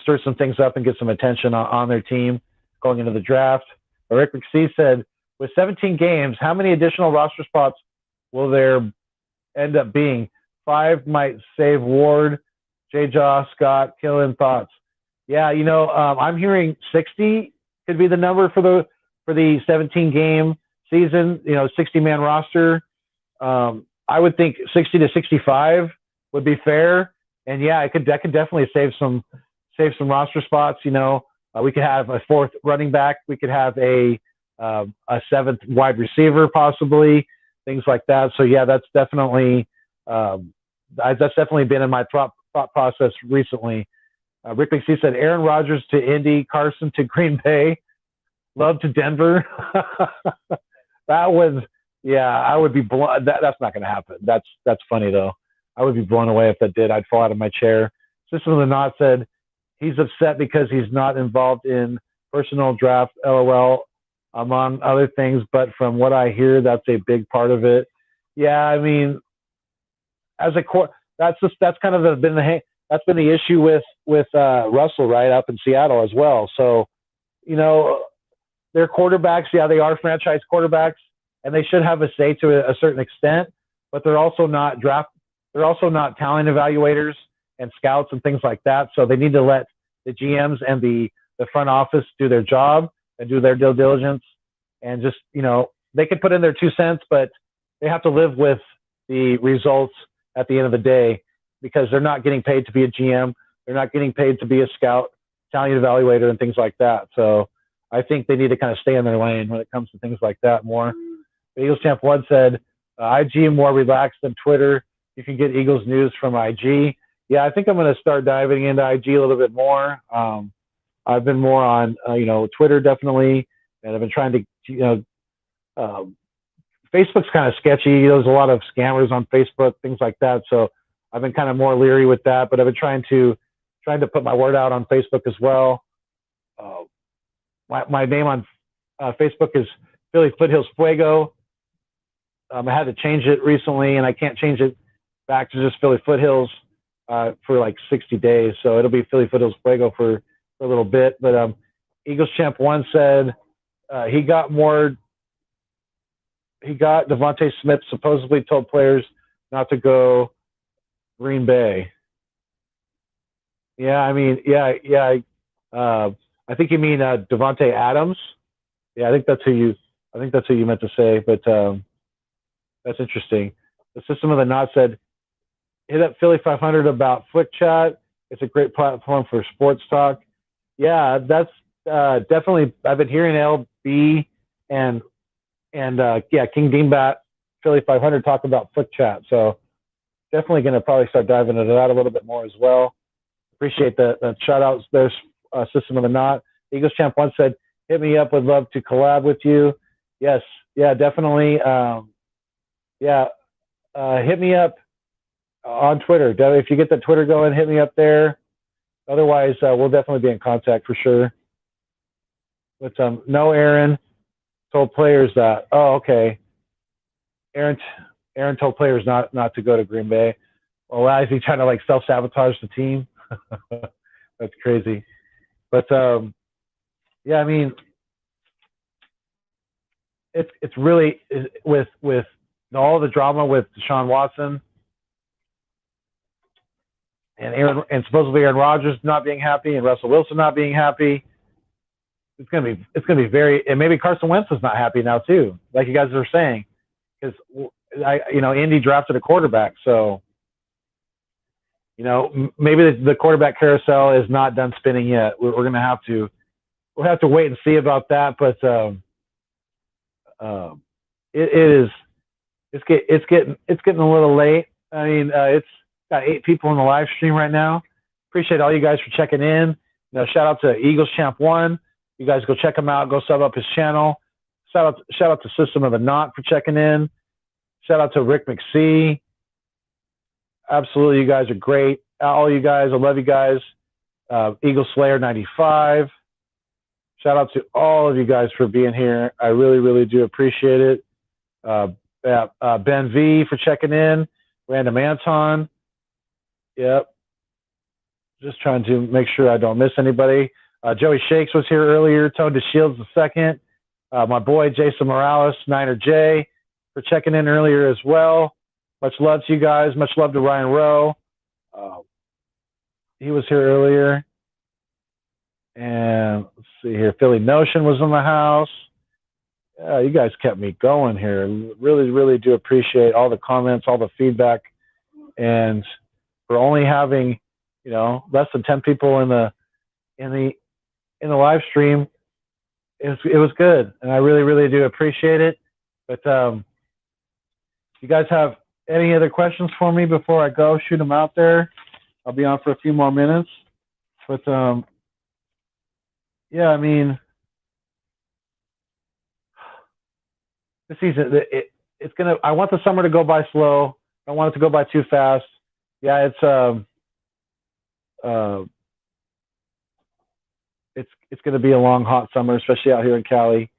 stir some things up and get some attention on their team going into the draft. Rick McSee said, with 17 games, how many additional roster spots will there end up being? 5 might save Ward, J. Jaw, Scott, Killen. Thoughts? Yeah, I'm hearing 60 could be the number for the 17-game season. 60-man roster. I would think 60 to 65 would be fair, and yeah, that could definitely save some roster spots. We could have a 4th running back. We could have a a seventh wide receiver possibly, things like that. So yeah, that's definitely been in my thought process recently. Rick McSee said Aaron Rodgers to Indy, Carson to Green Bay, Love to Denver. That was, yeah, I would be blown. That's not going to happen. That's funny though. I would be blown away if that did. I'd fall out of my chair. System of the Knot said he's upset because he's not involved in personal draft, LOL, among other things. But from what I hear, that's a big part of it. Yeah, I mean, as a core, that's kind of been the issue with Russell, right, up in Seattle as well. So, you know, they're quarterbacks. Yeah, they are franchise quarterbacks, and they should have a say to a certain extent. But they're also not talent evaluators and scouts and things like that. So they need to let the GMs and the front office do their job and do their due diligence, and just, you know, they can put in their 2 cents, but they have to live with the results at the end of the day, because they're not getting paid to be a GM. They're not getting paid to be a scout, talent evaluator, and things like that. So I think they need to kind of stay in their lane when it comes to things like that more. Eagles Champ 1 said, IG more relaxed than Twitter. You can get Eagles news from IG. Yeah, I think I'm going to start diving into IG a little bit more. I've been more on, Twitter definitely, and I've been trying to, Facebook's kind of sketchy. There's a lot of scammers on Facebook, things like that. So I've been kind of more leery with that, but I've been trying to put my word out on Facebook as well. My name on Facebook is Philly Foothills Fuego. I had to change it recently, and I can't change it back to just Philly Foothills for like 60 days. So it'll be Philly Foothills Fuego for a little bit. But Eagles Champ 1 said he got Devontae Smith supposedly told players not to go Green Bay. Yeah, I mean, yeah. I think you mean Devontae Adams. Yeah, I think that's who you meant to say. But that's interesting. The System of the Knot said, hit up Philly 500 about Flick Chat. It's a great platform for sports talk. Yeah, that's definitely. I've been hearing LB and King Deanbat, Philly 500 talk about Flick Chat. So definitely going to probably start diving into that a little bit more as well. Appreciate the shout outs. There's System of the Knot. Eagles Champ 1 said, hit me up. Would love to collab with you. Yes. Yeah, definitely. Hit me up on Twitter. If you get the Twitter going, hit me up there. Otherwise, we'll definitely be in contact for sure. But no, Aaron told players that. Oh, okay. Aaron told players not to go to Green Bay. Well, why is he trying to like self-sabotage the team? That's crazy. But yeah, I mean, it's really with all the drama with Deshaun Watson and supposedly Aaron Rodgers not being happy and Russell Wilson not being happy. It's gonna be very, and maybe Carson Wentz is not happy now too, like you guys are saying, because Indy drafted a quarterback, so maybe the quarterback carousel is not done spinning yet. We'll have to wait and see about that, but it's getting a little late. I mean, it's got 8 people in the live stream right now. Appreciate all you guys for checking in. Shout out to Eagles Champ 1. You guys go check him out. Go sub up his channel. Shout out to System of the Knot for checking in. Shout out to Rick McSee. Absolutely, you guys are great. All you guys, I love you guys. Eagle Slayer 95. Shout out to all of you guys for being here. I really, really do appreciate it. Ben V for checking in. Random Anton. Yep. Just trying to make sure I don't miss anybody. Joey Shakes was here earlier. Tone to Shields II. My boy Jason Morales, Niner J, for checking in earlier as well. Much love to you guys. Much love to Ryan Rowe. He was here earlier. And let's see here. Philly Notion was in the house. You guys kept me going here. Really, really do appreciate all the comments, all the feedback. And for only having, less than 10 people in the live stream, it was good, and I really, really do appreciate it. But you guys have any other questions for me before I go? Shoot them out there. I'll be on for a few more minutes. But yeah, I mean, this season it's gonna. I want the summer to go by slow. I don't want it to go by too fast. Yeah, uh, it's going to be a long, hot summer, especially out here in Cali.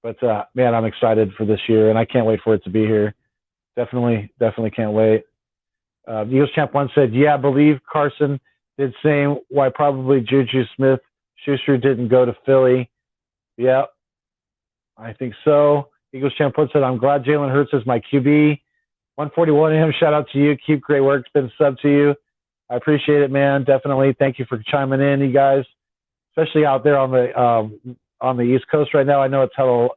But man, I'm excited for this year, and I can't wait for it to be here. Definitely can't wait. Eagles Champ One said, "Yeah, I believe Carson did same. Why probably Juju Smith-Schuster didn't go to Philly." Yeah, I think so. Eagles Champ One said, "I'm glad Jalen Hurts is my QB." 141 him. Shout out to you. Keep great work. It's been sub to you. I appreciate it, man. Definitely. Thank you for chiming in, you guys, especially out there on the East Coast right now. I know it's hella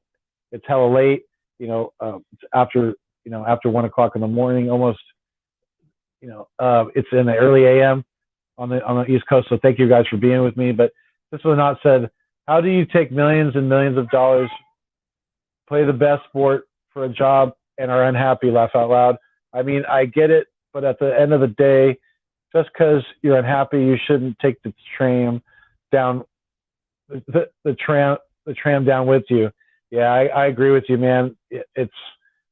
late. It's after 1 o'clock in the morning, almost. It's in the early AM on the East Coast. So thank you guys for being with me. But this was not said. How do you take millions and millions of dollars, play the best sport for a job, and are unhappy? Laugh out loud. I mean, I get it, but at the end of the day, just because you're unhappy, you shouldn't take the tram down, the tram down with you. Yeah, I agree with you, man. It's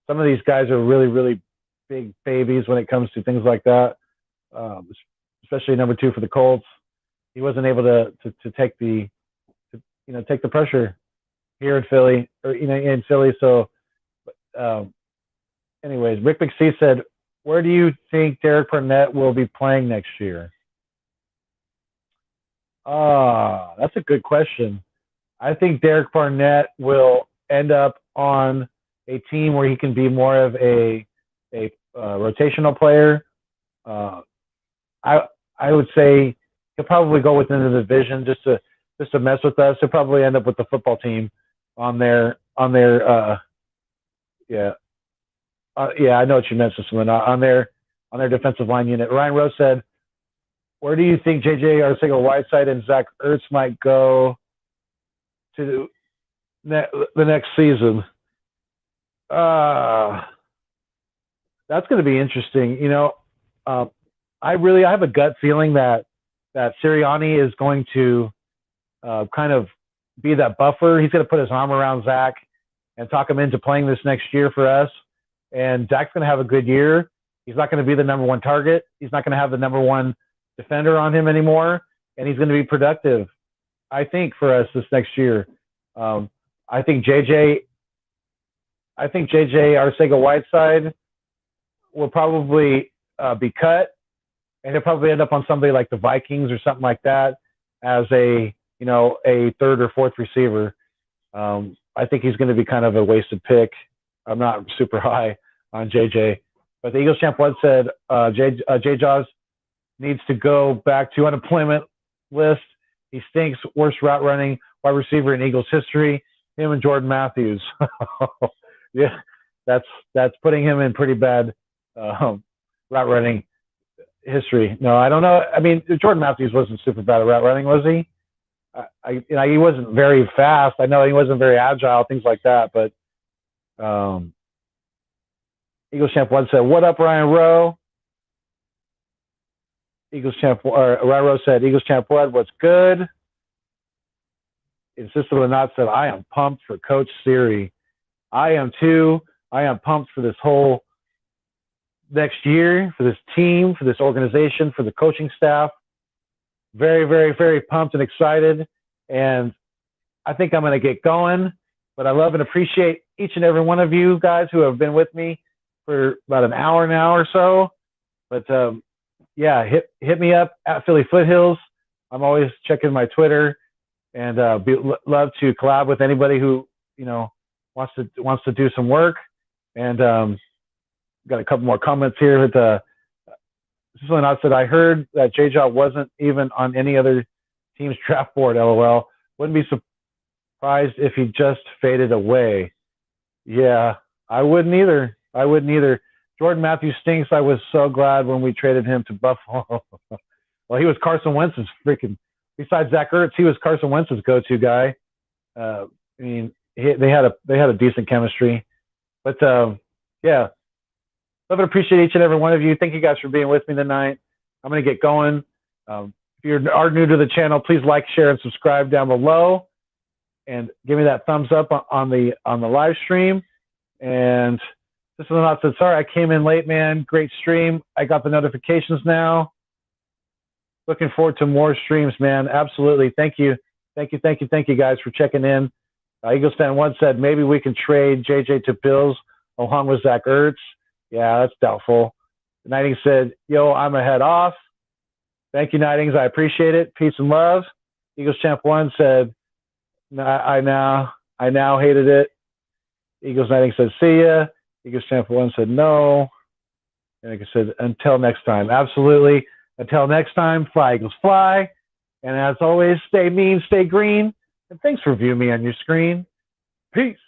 some of these guys are really, really big babies when it comes to things like that. Especially number 2 for the Colts. He wasn't able to take the pressure here in Philly in Philly. So, anyways, Rick McSee said, "Where do you think Derek Barnett will be playing next year?" That's a good question. I think Derek Barnett will end up on a team where he can be more of a rotational player. I would say he'll probably go within the division just to mess with us. He'll probably end up with the football team on their I know what you meant, Sicilian, on their defensive line unit. Ryan Rose said, "Where do you think JJ Arcega-Whiteside and Zach Ertz might go to the next season?" That's going to be interesting. I have a gut feeling that Sirianni is going to kind of be that buffer. He's going to put his arm around Zach and talk him into playing this next year for us. And Zach's going to have a good year. He's not going to be the number 1 target. He's not going to have the number 1 defender on him anymore. And he's going to be productive, I think, for us this next year. I think JJ Arcega-Whiteside will probably be cut, and he'll probably end up on somebody like the Vikings or something like that as a 3rd or 4th receiver. I think he's going to be kind of a wasted pick. I'm not super high on JJ, but the Eagles Champ One said J Jaws needs to go back to unemployment list. He stinks. Worst route running wide receiver in Eagles history. Him and Jordan Matthews. Yeah, that's putting him in pretty bad route running history. No, I don't know. I mean, Jordan Matthews wasn't super bad at route running, was he? He wasn't very fast. I know he wasn't very agile, things like that. But Eagles Champ One said, "What up, Ryan Rowe?" Ryan Rowe said, "Eagles Champ One, what's good?" Insisted or not said, "I am pumped for Coach Siri." I am too. I am pumped for this whole next year, for this team, for this organization, for the coaching staff. Very, very, very pumped and excited. And I think I'm going to get going. But I love and appreciate each and every one of you guys who have been with me for about an hour now or so. But yeah, hit me up at Philly Foothills. I'm always checking my Twitter, and love to collab with anybody who wants to do some work. And got a couple more comments here. Someone else said, "I heard that J-Jaw wasn't even on any other team's draft board. LOL. Wouldn't be surprised if he just faded away." Yeah, I wouldn't either. Jordan Matthews stinks. I was so glad when we traded him to Buffalo. Well, he was Carson Wentz's besides Zach Ertz, he was Carson Wentz's go-to guy. I mean, they had a decent chemistry. But yeah, love and appreciate each and every one of you. Thank you guys for being with me tonight. I'm gonna get going. If you are new to the channel, please like, share, and subscribe down below, and give me that thumbs up on the live stream. And this is not said sorry. I came in late, man. Great stream. I got the notifications now. Looking forward to more streams, man. Absolutely. Thank you guys for checking in. Eagles fan 1 said maybe we can trade JJ to Bills along with Zach Ertz. Yeah, that's doubtful. Nightings said, yo, I'm a head off. Thank you, Nightings. I appreciate it. Peace and love. Eagles Champ 1 said, I now hated it. Eagles Nightings said, see ya. Eagles Champ 1 said, no. And like I said, until next time. Absolutely. Until next time, fly, Eagles, fly. And as always, stay mean, stay green. And thanks for viewing me on your screen. Peace.